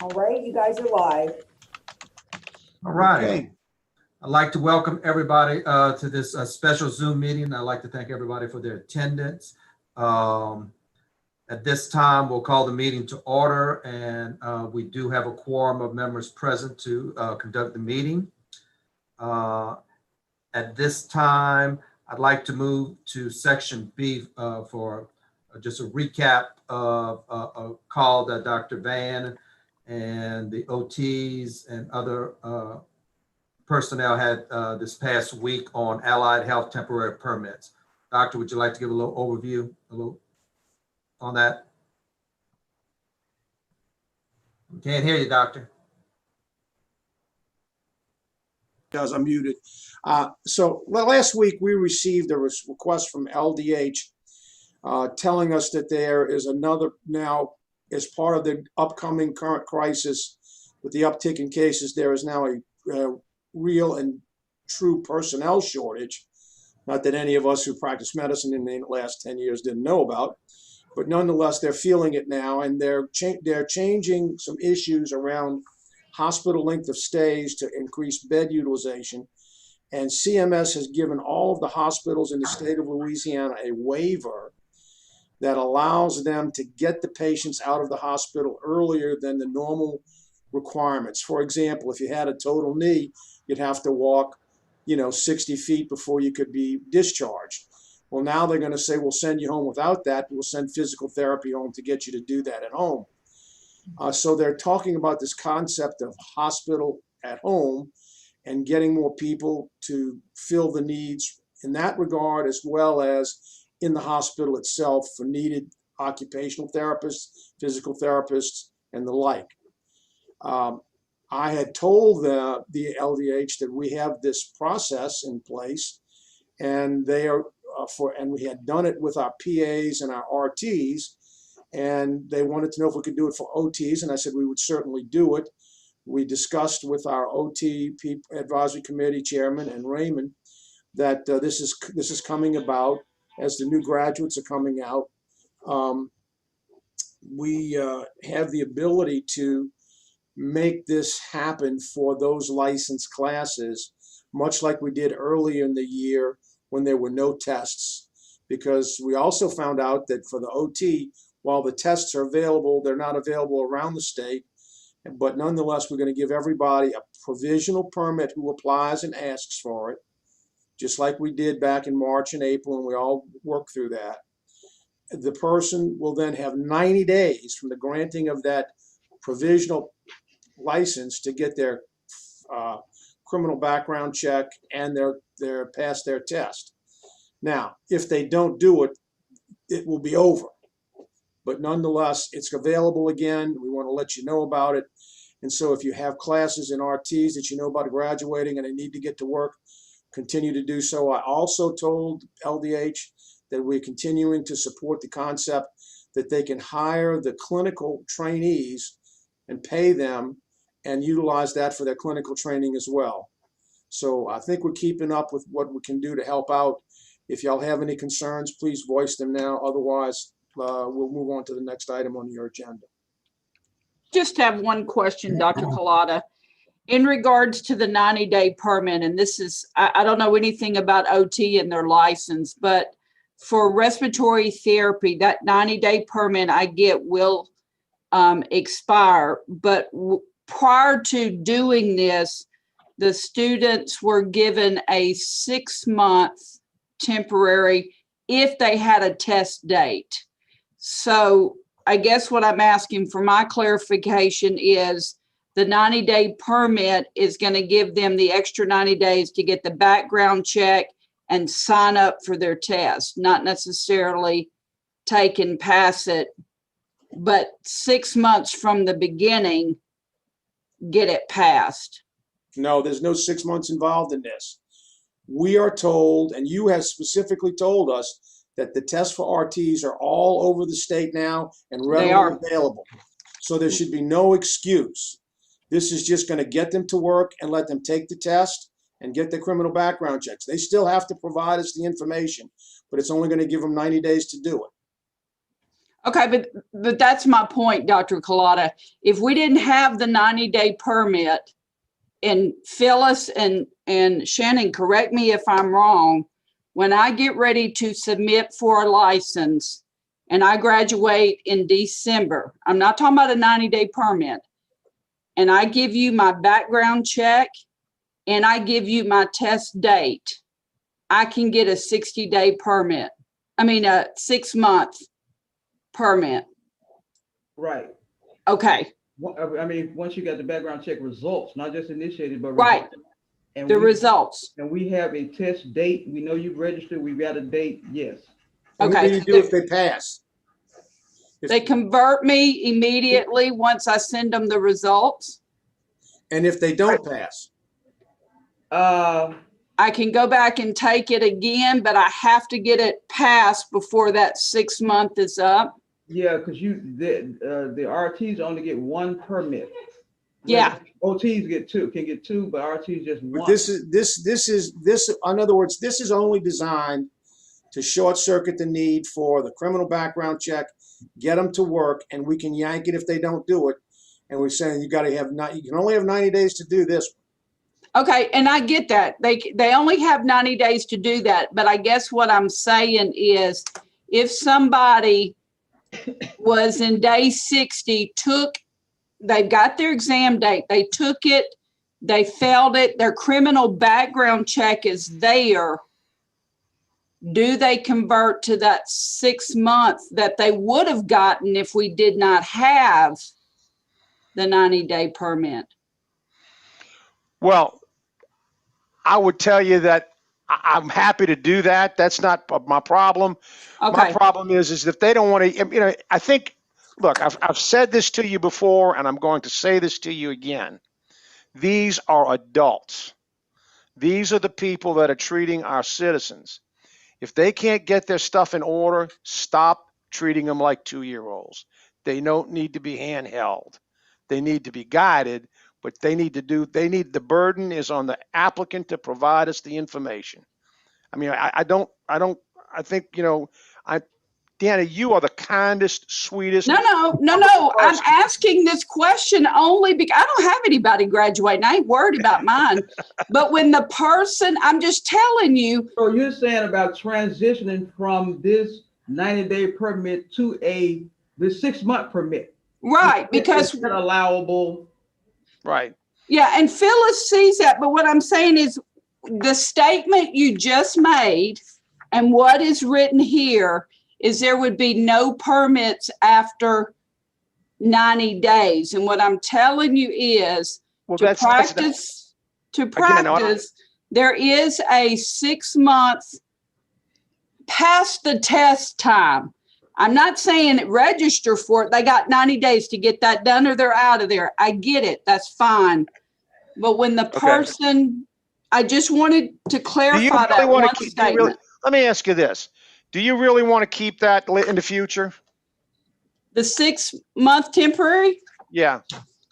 All right, you guys are live. All right. Okay. I'd like to welcome everybody to this special Zoom meeting. I'd like to thank everybody for their attendance. At this time, we'll call the meeting to order, and we do have a quorum of members present to conduct the meeting. At this time, I'd like to move to section B for just a recap of a call that Dr. Van and the OTs and other personnel had this past week on allied health temporary permits. Doctor, would you like to give a little overview on that? We can't hear you, Doctor. Because I'm muted. So last week we received a request from LDH telling us that there is another, now as part of the upcoming current crisis with the uptick in cases, there is now a real and true personnel shortage. Not that any of us who practice medicine in the last 10 years didn't know about, but nonetheless, they're feeling it now, and they're changing some issues around hospital length of stays to increase bed utilization. And CMS has given all of the hospitals in the state of Louisiana a waiver that allows them to get the patients out of the hospital earlier than the normal requirements. For example, if you had a total knee, you'd have to walk, 60 feet before you could be discharged. Well, now they're going to say, we'll send you home without that. We'll send physical therapy home to get you to do that at home. So they're talking about this concept of hospital at home and getting more people to fill the needs in that regard, as well as in the hospital itself for needed occupational therapists, physical therapists, and the like. I had told the LDH that we have this process in place, and they are and we had done it with our PAs and our RTs, and they wanted to know if we could do it for OTs, and I said we would certainly do it. We discussed with our OT advisory committee chairman and Raymond that this is coming about as the new graduates are coming out. We have the ability to make this happen for those licensed classes, much like we did earlier in the year when there were no tests, because we also found out that for the OT, while the tests are available, they're not available around the state. But nonetheless, we're going to give everybody a provisional permit who applies and asks for it, just like we did back in March and April, and we all worked through that. The person will then have 90 days from the granting of that provisional license to get their criminal background check and their pass their test. Now, if they don't do it, it will be over. But nonetheless, it's available again. We want to let you know about it. And so if you have classes in RTs that you know about graduating and they need to get to work, continue to do so. I also told LDH that we're continuing to support the concept that they can hire the clinical trainees and pay them and utilize that for their clinical training as well. So I think we're keeping up with what we can do to help out. If y'all have any concerns, please voice them now. Otherwise, we'll move on to the next item on your agenda. Just have one question, Dr. Collada. In regards to the 90-day permit, and this is, I don't know anything about OT and their license, but for respiratory therapy, that 90-day permit I get will expire. But prior to doing this, the students were given a 6-month temporary if they had a test date. So I guess what I'm asking for my clarification is the 90-day permit is going to give them the extra 90 days to get the background check and sign up for their test, not necessarily take and pass it, but 6 months from the beginning, get it passed. No, there's no 6 months involved in this. We are told, and you have specifically told us, that the tests for RTs are all over the state now and readily available. So there should be no excuse. This is just going to get them to work and let them take the test and get their criminal background checks. They still have to provide us the information, but it's only going to give them 90 days to do it. Okay, but that's my point, Dr. Collada. If we didn't have the 90-day permit, and Phyllis and Shannon, correct me if I'm wrong, when I get ready to submit for a license and I graduate in December, I'm not talking about a 90-day permit, and I give you my background check and I give you my test date, I can get a 60-day permit. I mean, a 6-month permit. Right. Okay, I mean, once you got the background check results, not just initiated, but right, results. And the we, results. and we have a test date. We know you've registered. We've got a date. Yes. And what do Okay, you do if they pass? they convert me immediately once I send them the results. And if they don't pass? I can go back and take it again, but I have to get it passed before that 6 month is up. Yeah, because the RTs only get one permit. Yeah. OTs can get two, but RTs just But one. in other words, this is only designed to short circuit the need for the criminal background check, get them to work, and we can yank it if they don't do it. And we're saying you can only have 90 days to do this. Okay, and I get that. They only have 90 days to do that, but I guess what I'm saying is if somebody was in day 60, they've got their exam date, they took it, they failed it, their criminal background check is there, do they convert to that 6 months that they would have gotten if we did not have the 90-day permit? Well, I would tell you that I'm happy to do that. That's not my problem. Okay. My problem is if they don't want to, I think, look, I've said this to you before, and I'm going to say this to you again. These are adults. These are the people that are treating our citizens. If they can't get their stuff in order, stop treating them like 2-year-olds. They don't need to be handheld. They need to be guided, but the burden is on the applicant to provide us the information. I mean, I think, Deanna, you are the kindest, sweetest. No. I'm asking this question only because I don't have anybody graduating. I ain't worried about mine. But when the person, I'm just telling you. So you're saying about transitioning from this 90-day permit to the 6-month permit. Right, because. It's allowable. Right. Yeah, and Phyllis sees that. But what I'm saying is the statement you just made and what is written here is there would be no permits after 90 days. And what I'm telling you is to practice, there is a 6 month past the test time. I'm not saying register for it. They got 90 days to get that done or they're out of there. I get it. That's fine. But when the person, I just wanted to clarify that one statement. Let me ask you this. Do you really want to keep that in the future? The 6 month temporary? Yeah.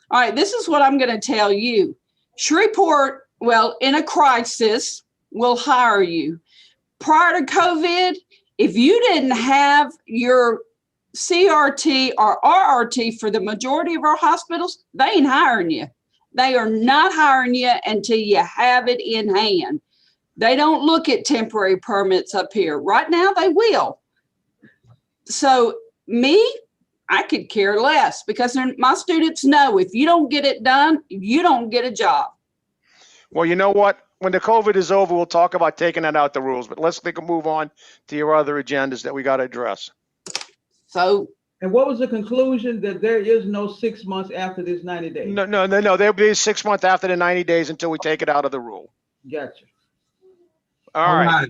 All right, this is what I'm going to tell you. Shreveport, well, in a crisis, will hire you. Prior to COVID, if you didn't have your CRT or RRT for the majority of our hospitals, they ain't hiring you. They are not hiring you until you have it in hand. They don't look at temporary permits up here. Right now, they will. So I could care less because my students know if you don't get it done, you don't get a job. Well, you know what? When the COVID is over, we'll talk about taking that out the rules, but let's make a move on to your other agendas that we got to address. So. And what was the conclusion that there is no 6 months after this 90 days? No. There'll be 6 months after the 90 days until we take it out of the rule. Gotcha. All right.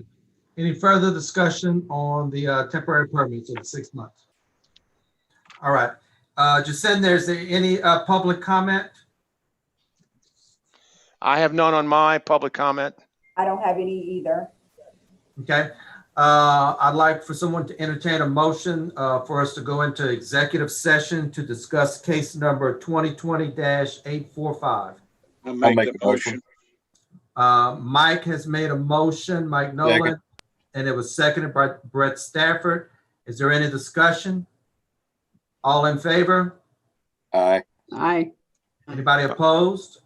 Any further discussion on the temporary permits of the 6 months? All right. Jacinda, is there any public comment? I have none on my public comment. I don't have any either. Okay. I'd like for someone to entertain a motion for us to go into executive session to discuss case number 2020-845. I'll make the motion. Mike has made a motion, Mike Nolan, and it was seconded by Brett Stafford. Is there any discussion? All in favor? Aye. Aye. Anybody opposed?